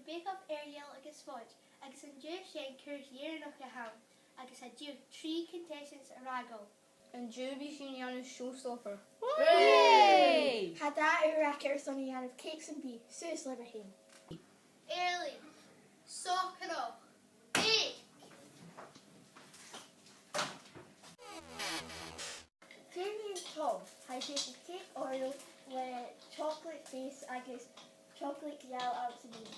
bake up Ariel agus fudge, agus an dúr sé cur dhéarnach a ham, agus a dúr 3 contestants a rago. And Juby sin Janus showstopper. Hooray! Hada uraker son i of cakes and beef, Sus Liverheen. Early, sock it up, bake! Jamie and Tom had taken cake Oreo with chocolate base agus chocolate gel outside.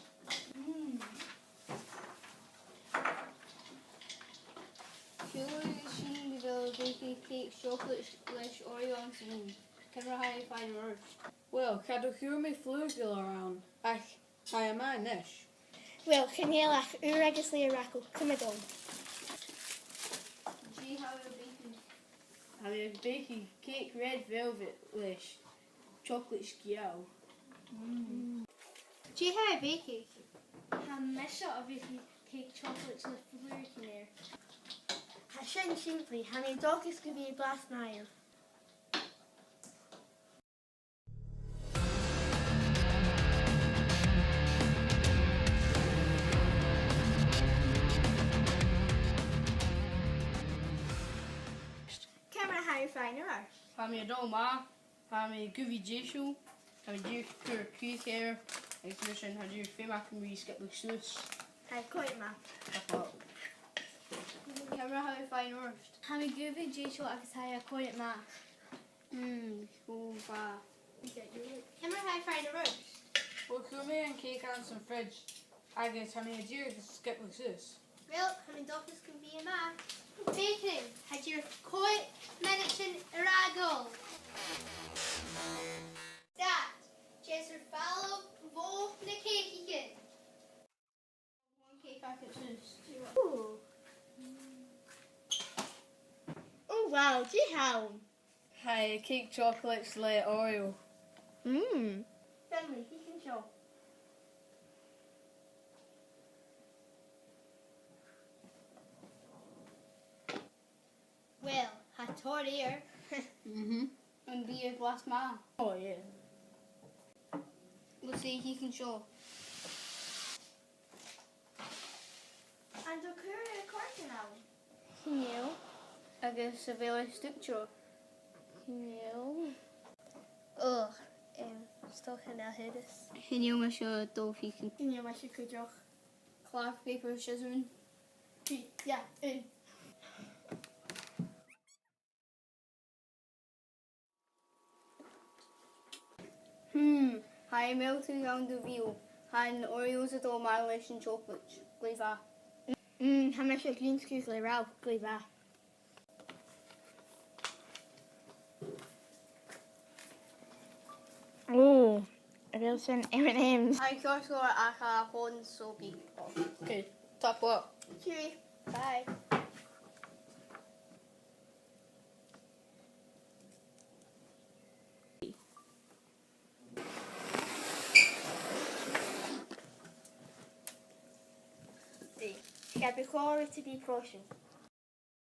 Julie sin developed baking cake, chocolate leis Oreo and Sabine. Camera high find word. Well, cadw hiwr me flugil around. Ach, I am a nish. Well, Canelach uragus le raco, cumidon. G how are baking? I mean, baking cake red velvet leis chocolate scial. Do you have a baking? Ha mesha of cake chocolate le flurkin Ha sin simply, ha me dogus go be blas nail. Camera high finer are. Hami a doma, hami guvi jeshu, hami dir kur creek hair, exhibition had your fema can we skip like sus. Ha quite ma. Camera high find word. Ha me guvi jesho agus ha a quite ma. Cool ba. Camera high find a roast. Well, kume and cake on some fridge. I guess hami a deer skip like sus. Well, how many doctors can be a man? Baking, had your coit mention rago. That, Jesser follow both the cake again. One cake back at sus. Ooh. Oh wow, gee how. Hi, cake chocolates le Oreo. Finley, he can show. Well, I taught here. And be a glass man. Oh yeah. We'll see he can show. And the curry cork now. Heel. I guess a very structure. Heel. Ugh, still can't hear this. Heel me show doof he can. Ja, maar je kunt toch. Clark paper scissors. Ja, Hi melting down the wheel. Hi an Oreos at all mileage and chocolate. Gleva. How much je green skugel rauw, gleva. Oh, er zijn M&M's. Hi Joshua aka Hon Soapy. Okay, top up. Cheery. Bye. Ik heb je gehoord te be prosjen.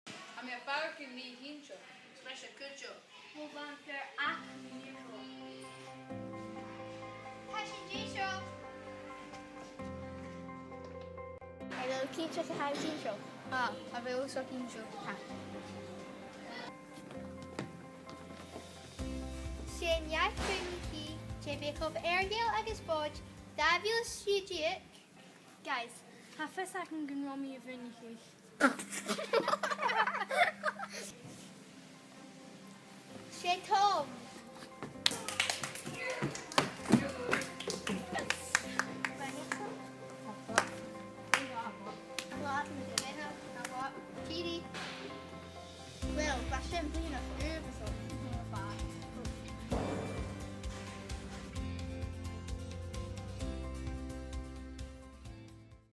I'm a park in me hincho. Special kucho. Hoe lang er 8 euro? Passion G-Show. En dan kies je geheim t-shirt. Ah, I will suck in show. Sin jaach funky, je bake up Ariel agus fudge, Davius Shijic. Guys, ha first I can go me of anything. Sin Tom. Well, was simply enough.